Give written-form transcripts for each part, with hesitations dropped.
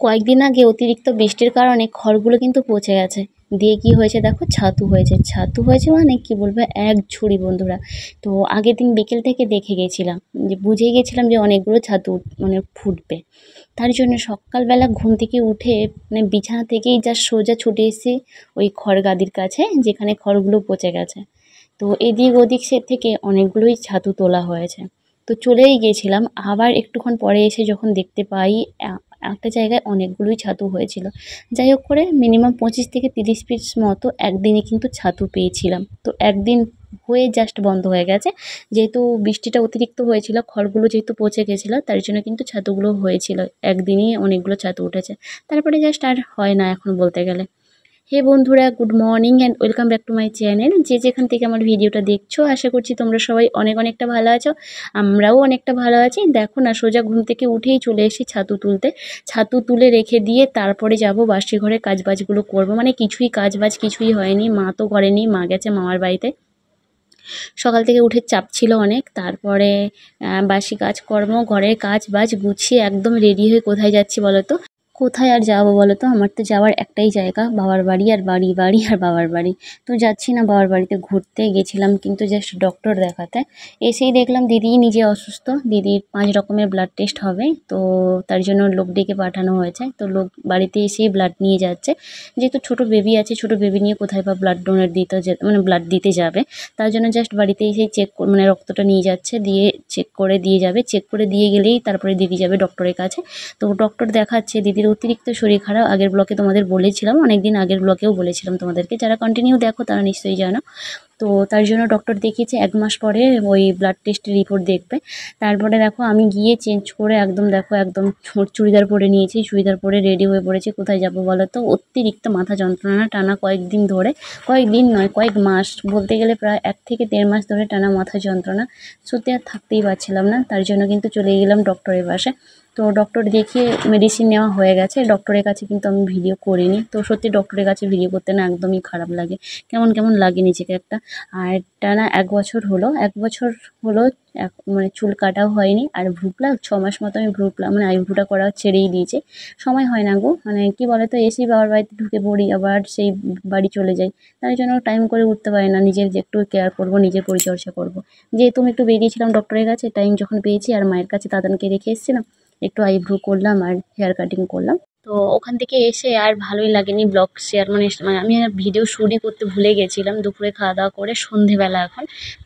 কয়েকদিন আগে অতিরিক্ত বৃষ্টির কারণে খড়গুলো কিন্তু পচে গেছে। দিয়ে কি হয়েছে দেখো, ছাতু হয়েছে। ছাতু হয়েছে মানে কি বলবো, এক ঝুড়ি বন্ধুরা। তো আগের দিন বিকেল থেকে দেখে গেছিলাম, যে বুঝে গেছিলাম যে অনেকগুলো ছাতু মানে ফুটবে। তার জন্য সকালবেলা ঘুম থেকে উঠে মানে বিছানা থেকেই যা সোজা ছুটে এসেছি ওই খড় গাদির কাছে, যেখানে খড়গুলো পচে গেছে। তো এদিক ওদিক সে থেকে অনেকগুলোই ছাতু তোলা হয়েছে। তো চলেই গেছিলাম, আবার একটুক্ষণ পরে এসে যখন দেখতে পাই একটা জায়গায় অনেকগুলোই ছাতু হয়েছিল। যাই হোক করে মিনিমাম 25 থেকে 30 পিস মতো একদিনে কিন্তু ছাতু পেয়েছিলাম। তো একদিন হয়ে জাস্ট বন্ধ হয়ে গেছে, যেহেতু বৃষ্টিটা অতিরিক্ত হয়েছিল, খড়গুলো যেহেতু পচে গেছিলো, তার জন্য কিন্তু ছাতুগুলো হয়েছিল। একদিনই অনেকগুলো ছাতু উঠেছে, তারপরে জাস্ট আর হয় না এখন বলতে গেলে। হে বন্ধুরা, good morning and welcome back to my channel. যে যেখান থেকে আমার ভিডিওটা দেখছো, আশা করছি তোমরা সবাই অনেকটা ভালো আছো। আমরাও অনেকটা ভালো আছি। দেখো না, সোজা ঘুম থেকে উঠেই চলে এসেছি ছাতু তুলতে। ছাতু তুলে রেখে দিয়ে তারপরে যাব বাসি ঘরে কাজবাজগুলো করবো। মানে কিছুই হয়নি, মা তো ঘরে নেই, মা গেছে মামার বাড়িতে। সকাল থেকে উঠে চাপ ছিল অনেক। তারপরে বাসি কাজকর্ম, ঘরের কাজ বাজ গুছিয়ে একদম রেডি হয়ে কোথায় যাচ্ছি বলো তো? কোথায় আর যাবো বলো তো? আমার তো যাওয়ার একটাই জায়গা, বাবার বাড়ি আর বাড়ি আর বাবার বাড়ি। তো যাচ্ছি না বাবার বাড়িতে ঘুরতে, গেছিলাম কিন্তু জাস্ট ডক্টর দেখাতে। এসেই দেখলাম দিদি নিজে অসুস্থ, দিদির 5 রকমের ব্লাড টেস্ট হবে। তো তার জন্য লোক ডেকে পাঠানো হয়েছে। তো লোক বাড়িতে এসেই ব্লাড নিয়ে যাচ্ছে। যেহেতু ছোট বেবি আছে, ছোট বেবি নিয়ে কোথায় বা ব্লাড ডোনেট দিতে মানে ব্লাড দিতে যাবে। তার জন্য জাস্ট বাড়িতে এসেই মানে রক্তটা নিয়ে যাচ্ছে, দিয়ে চেক করে দিয়ে যাবে। চেক করে দিয়ে গেলেই তারপরে দিদি যাবে ডক্টরের কাছে। তো ডক্টর দেখাচ্ছে, দিদির অতিরিক্ত শরীর খারাপ। আগের ব্লকে তোমাদের বলেছিলাম, অনেকদিন আগের ব্লকেও বলেছিলাম তোমাদেরকে, যারা কন্টিনিউ দেখো তারা নিশ্চয়ই জানো। তো তার জন্য ডক্টর দেখিয়েছে 1 মাস পরে ওই ব্লাড টেস্টের রিপোর্ট দেখবে। তারপরে দেখো আমি গিয়ে চেঞ্জ করে একদম দেখো একদম চুড়িদার পরে নিয়েছি, চুড়িদার পরে রেডি হয়ে পড়েছি। কোথায় যাবো বলো তো? অতিরিক্ত মাথা যন্ত্রণা টানা কয়েকদিন ধরে, কয়েকদিন নয় কয়েক মাস বলতে গেলে, প্রায় 1 থেকে 1.5 মাস ধরে টানা মাথা যন্ত্রণা। সত্যি আর থাকতেই পারছিলাম না, তার জন্য কিন্তু চলে গেলাম ডক্টরের পাশে। তো ডক্টর দেখিয়ে মেডিসিন নেওয়া হয়ে গেছে। ডক্টরের কাছে কিন্তু আমি ভিডিও করিনি। তো সত্যি ডক্টরের কাছে ভিডিও করতে না একদমই খারাপ লাগে, কেমন লাগে নিজেকে একটা। আর টানা 1 বছর হলো, 1 বছর হলো মানে চুল কাটাও হয়নি। আর ভ্রু প্লাক 6 মাস মতো আমি ভ্রু প্লাক মানে আইব্রোটা করা ছেড়েই দিয়েছি। সময় হয় না গো, মানে কি বলতো, এসেই বাবার বাড়িতে ঢুকে পড়ি, আবার সেই বাড়ি চলে যাই। তাই জন্য টাইম করে উঠতে পারি না, নিজের যে একটু কেয়ার করবো, নিজের পরিচর্যা করবো। যেহেতু আমি একটু বেরিয়েছিলাম ডক্টরের কাছে, টাইম যখন পেয়েছি, আর মায়ের কাছে দাদানকে রেখে এসেছিলাম, একটু আইব্রো করলাম আর হেয়ার কাটিং করলাম। তো ওখান থেকে এসে আর ভালোই লাগেনি ব্লগ শেয়ার মানে আমি আর ভিডিও শ্যুটই করতে ভুলে গেছিলাম। দুপুরে খাওয়া দাওয়া করে সন্ধেবেলা এখন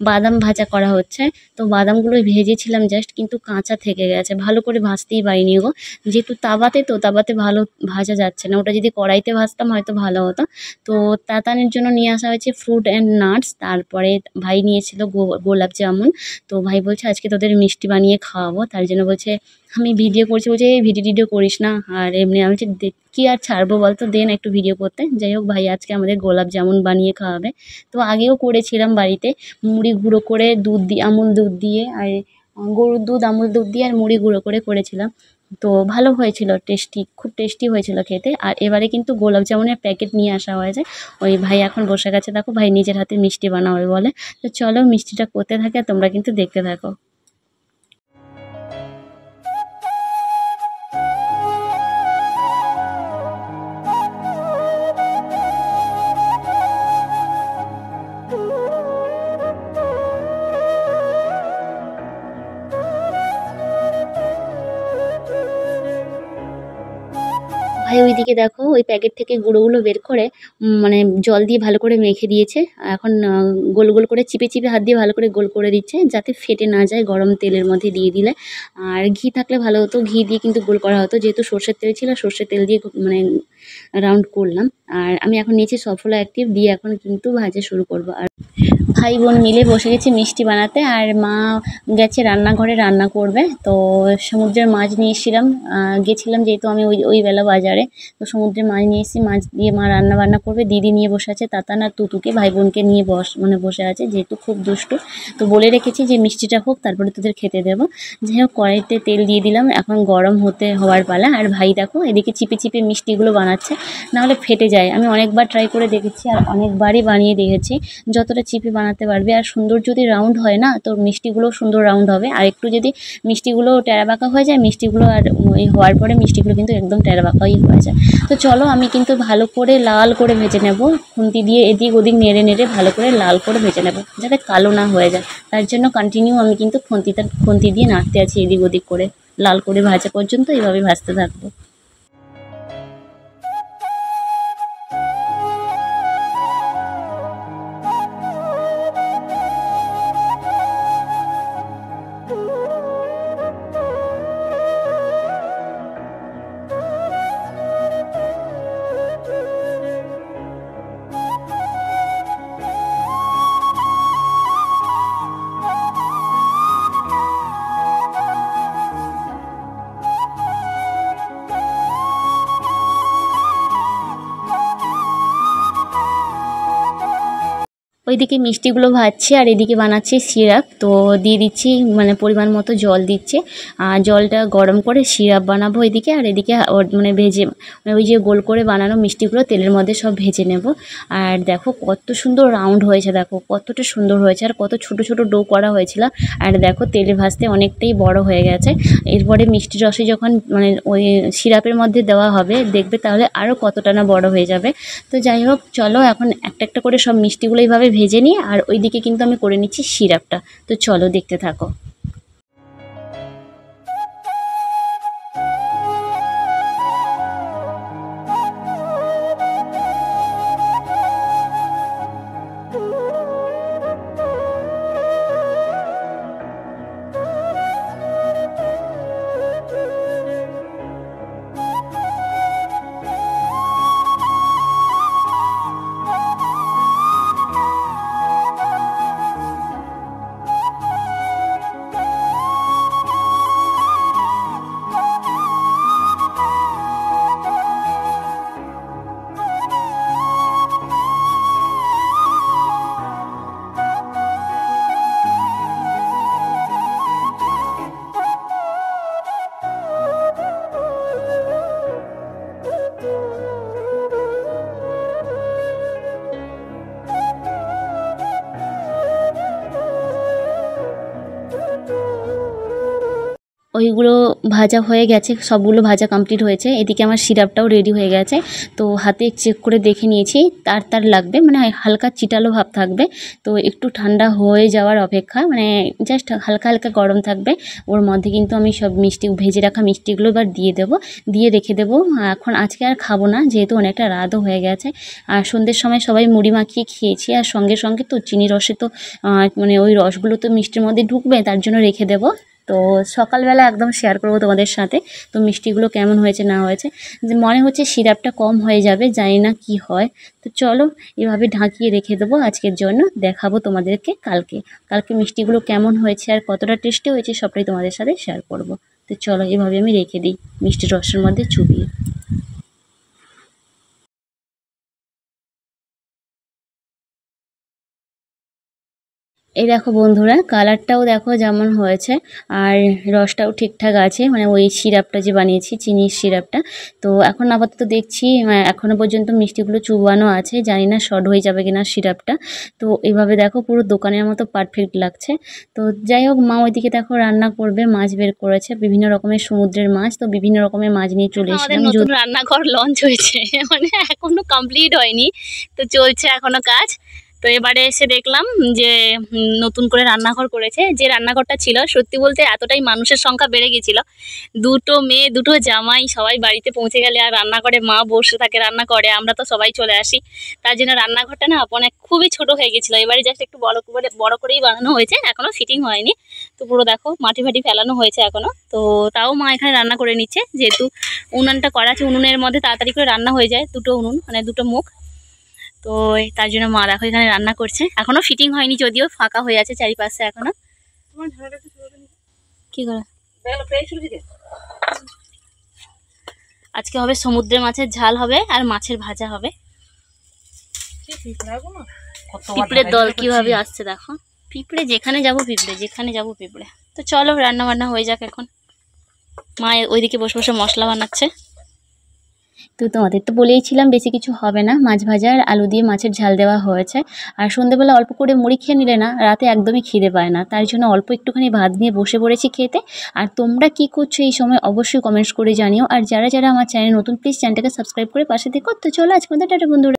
বাদাম ভাজা করা হচ্ছে। তো বাদামগুলো ভেজেছিলাম জাস্ট, কিন্তু কাঁচা থেকে গেছে, ভালো করে ভাজতেই পারিনি গো। যেহেতু তাওয়াতে ভালো ভাজা যাচ্ছে না, ওটা যদি কড়াইতে ভাজতাম হয়তো ভালো হতো। তো তাতানের জন্য নিয়ে আসা হয়েছে ফ্রুট অ্যান্ড নাটস। তারপরে ভাই নিয়েছিল গোলাপ জামুন। তো ভাই বলছে আজকে তোদের মিষ্টি বানিয়ে খাওয়াবো। তার জন্য বলছে, আমি ভিডিও করছি, বলছে এই ভিডিও করিস না। আর এমনি আমি বলছি কি আর ছাড়বো বলতো, দে না একটু ভিডিও করতে। যাই হোক, ভাই আজকে আমাদের গোলাপ জামুন বানিয়ে খাওয়াবে। তো আগেও করেছিলাম বাড়িতে, মুড়ি গুঁড়ো করে দুধ দিয়ে, আমুল দুধ দিয়ে, আর গরুর দুধ আমুল দুধ দিয়ে আর মুড়ি গুঁড়ো করে করেছিলাম। তো ভালো হয়েছিল, খুব টেস্টি হয়েছিল খেতে। আর এবারে কিন্তু গোলাপ জামুনের প্যাকেট নিয়ে আসা হয়েছে। ওই ভাই এখন বসে গেছে, দেখো ভাই নিজের হাতে মিষ্টি বানাবে বলে। তো চলো মিষ্টিটা করতে থাকে, আর তোমরা কিন্তু দেখতে থাকো। ভাই ওইদিকে দেখো ওই প্যাকেট থেকে গুঁড়োগুলো বের করে মানে জল দিয়ে ভালো করে মেখে দিয়েছে। এখন গোল গোল করে চিপে হাত দিয়ে ভালো করে গোল করে দিচ্ছে, যাতে ফেটে না যায় গরম তেলের মধ্যে দিয়ে দিলে। আর ঘি থাকলে ভালো হতো, ঘি দিয়ে কিন্তু গোল করা হতো। যেহেতু সর্ষের তেল ছিল, সর্ষের তেল দিয়ে মানে রাউন্ড করলাম। আর আমি এখন নিয়েছি সফলা অ্যাক্টিভ দিয়ে, এখন কিন্তু ভাজা শুরু করবো। আর ভাই বোন মিলে বসে গেছি মিষ্টি বানাতে, আর মা গেছে রান্নাঘরে রান্না করবে। তো সমুদ্রের মাছ নিয়ে এসেছিলাম, গেছিলাম যেহেতু আমি ওই বেলা বাজারে। তো সমুদ্রের মাছ নিয়ে এসেছি, মাছ দিয়ে মা রান্না বান্না করবে। দিদি নিয়ে বসে আছে তাতান আর তুতুকে, ভাই বোনকে নিয়ে মানে বসে আছে, যেহেতু খুব দুষ্টু। তো বলে রেখেছি যে মিষ্টিটা হোক তারপরে তোদের খেতে দেবো। যাই হোক, কড়াইতে তেল দিয়ে দিলাম, এখন গরম হওয়ার পালা। আর ভাই দেখো এদিকে চিপে মিষ্টিগুলো বানাচ্ছে, নাহলে ফেটে যায়। আমি অনেকবার ট্রাই করে দেখেছি আর অনেকবারই বানিয়ে দেখেছি। যতটা চিপে বানাতে পারবে আর সুন্দর যদি রাউন্ড হয় না, তো মিষ্টিগুলোও সুন্দর রাউন্ড হবে। আর একটু যদি মিষ্টিগুলো টেরাবাঁকা হয়ে যায়, মিষ্টিগুলো আর ওই হওয়ার পরে মিষ্টিগুলো কিন্তু একদম টেরাবাঁকাই হয়ে যায়। তো চলো আমি কিন্তু ভালো করে লাল করে ভেজে নেব, খুন্তি দিয়ে এদিক ওদিক নেড়ে নেড়ে ভালো করে লাল করে ভেজে নেব, যাতে কালো না হয়ে যায়। তার জন্য কন্টিনিউ আমি কিন্তু খুন্তি দিয়ে নাড়তে আছি এদিক ওদিক করে, লাল করে ভাজা পর্যন্ত এইভাবে ভাজতে থাকবো। ওইদিকে মিষ্টিগুলো ভাজছি আর এদিকে বানাচ্ছি সিরাপ। তো দিয়ে দিচ্ছি মানে পরিমাণ মতো জল দিচ্ছে, আর জলটা গরম করে সিরাপ বানাবো এদিকে। আর এদিকে মানে ভেজে ওই যে গোল করে বানানো মিষ্টিগুলো তেলের মধ্যে সব ভেজে নেব। আর দেখো কত সুন্দর রাউন্ড হয়েছে, দেখো কতটা সুন্দর হয়েছে আর কত ছোট ছোট ডো করা হয়েছিল। আর দেখো তেলে ভাজতে অনেকটাই বড় হয়ে গেছে। এরপরে মিষ্টি রসে যখন মানে ওই সিরাপের মধ্যে দেওয়া হবে দেখবে তাহলে আরও কতটা না বড় হয়ে যাবে। তো যাই হোক চলো এখন একটা একটা করে সব মিষ্টিগুলো এইভাবে ভেজে নিই, আর ওইদিকে কিন্তু আমি করে নিচ্ছি সিরাপটা। তো চলো দেখতে থাকো। ওইগুলো ভাজা হয়ে গেছে, সবগুলো ভাজা কমপ্লিট হয়েছে। এদিকে আমার সিরাপটাও রেডি হয়ে গেছে। তো হাতে চেক করে দেখে নিয়েছি, তার লাগবে মানে হালকা চিটালো ভাব থাকবে। তো একটু ঠান্ডা হয়ে যাওয়ার অপেক্ষা, মানে জাস্ট হালকা হালকা গরম থাকবে। ওর মধ্যে কিন্তু আমি সব মিষ্টি ভেজে রাখা মিষ্টিগুলো এবার দিয়ে দেবো, দিয়ে রেখে দেবো। এখন আজকে আর খাবো না, যেহেতু অনেকটা রাতও হয়ে গেছে। আর সন্ধ্যের সময় সবাই মুড়ি মাখিয়ে খেয়েছি, আর সঙ্গে সঙ্গে তো চিনি রসে তো মানে ওই রসগুলো তো মিষ্টির মধ্যে ঢুকবে, তার জন্য রেখে দেবো। তো সকালবেলা একদম শেয়ার করবো তোমাদের সাথে তো মিষ্টিগুলো কেমন হয়েছে না হয়েছে। যে মনে হচ্ছে সিরাপটা কম হয়ে যাবে, জানি না কি হয়। তো চলো এভাবে ঢাকিয়ে রেখে দেবো আজকের জন্য, দেখাবো তোমাদেরকে কালকে মিষ্টিগুলো কেমন হয়েছে আর কতটা টেস্টি হয়েছে সবটাই তোমাদের সাথে শেয়ার করব। তো চলো এভাবে আমি রেখে দিই মিষ্টির রসের মধ্যে চুবিয়ে। এই দেখো বন্ধুরা, কালারটাও দেখো যেমন হয়েছে, আর রসটাও ঠিকঠাক আছে, মানে ওই সিরাপটা যে বানিয়েছি চিনির সিরাপটা। তো এখন আপাতত দেখছি এখনও পর্যন্ত মিষ্টিগুলো চুবানো আছে, জানি না শর্ট হয়ে যাবে কিনা সিরাপটা। তো এইভাবে দেখো পুরো দোকানের মতো পারফেক্ট লাগছে। তো যাই হোক মা ওইদিকে দেখো রান্না করবে, মাছ বের করেছে বিভিন্ন রকমের সমুদ্রের মাছ। তো বিভিন্ন রকমের মাছ নিয়ে চলে এসেছিলাম। নতুন রান্নাঘর লঞ্চ হয়েছে, মানে এখনো কমপ্লিট হয়নি, তো চলছে এখনো কাজ। তো এবারে এসে দেখলাম যে নতুন করে রান্নাঘর করেছে। যে রান্নাঘরটা ছিল সত্যি বলতে এতটাই মানুষের সংখ্যা বেড়ে গেছিলো, দুটো মেয়ে দুটো জামাই সবাই বাড়িতে পৌঁছে গেলে আর রান্নাঘরে মা বসে থাকে রান্না করে, আমরা তো সবাই চলে আসি। তার জন্য রান্নাঘরটা না অনেক খুবই ছোট হয়ে গেছিলো। এবারে জাস্ট একটু বড় করেই বানানো হয়েছে, এখনো ফিটিং হয়নি। তো পুরো দেখো মাটি ফাটি ফেলানো হয়েছে এখনো। তো তাও মা এখানে রান্না করে নিচ্ছে, যেহেতু উনুনটা করা আছে, উনুনের মধ্যে তাড়াতাড়ি করে রান্না হয়ে যায়, দুটো উনুন মানে দুটো মুখ। তো তার জন্য মা দেখো এখানে রান্না করছে, এখনো ফিটিং হয়নি, যদিও ফাঁকা হয়ে আছে চারিপাশে এখনো। কি করে আজকে হবে সমুদ্রের মাছের ঝাল হবে আর মাছের ভাজা হবে। পিঁপড়ের দল কিভাবে আসছে দেখো, পিঁপড়ে যেখানে যাবো পিঁপড়ে। তো চলো রান্না বান্না হয়ে যাক এখন। মা ওইদিকে বসে বসে মশলা বানাচ্ছে। তো তোমাদের তো বলেইছিলাম বেশি কিছু হবে না, মাছ ভাজা আর আলু দিয়ে মাছের ঝাল দেওয়া হয়েছে। আর সন্ধ্যেবেলা অল্প করে মুড়ি খেয়ে নিলে না রাতে একদমই খিদে পায় না, তার জন্য অল্প একটুখানি ভাত নিয়ে বসে পড়েছি খেতে। আর তোমরা কি করছো এই সময় অবশ্যই কমেন্টস করে জানিও। আর যারা যারা আমার চ্যানেল নতুন প্লিজ চ্যানেলটাকে সাবস্ক্রাইব করে পাশে থেকো। তো চলো আজকে মতো টাটা বন্ধুরা।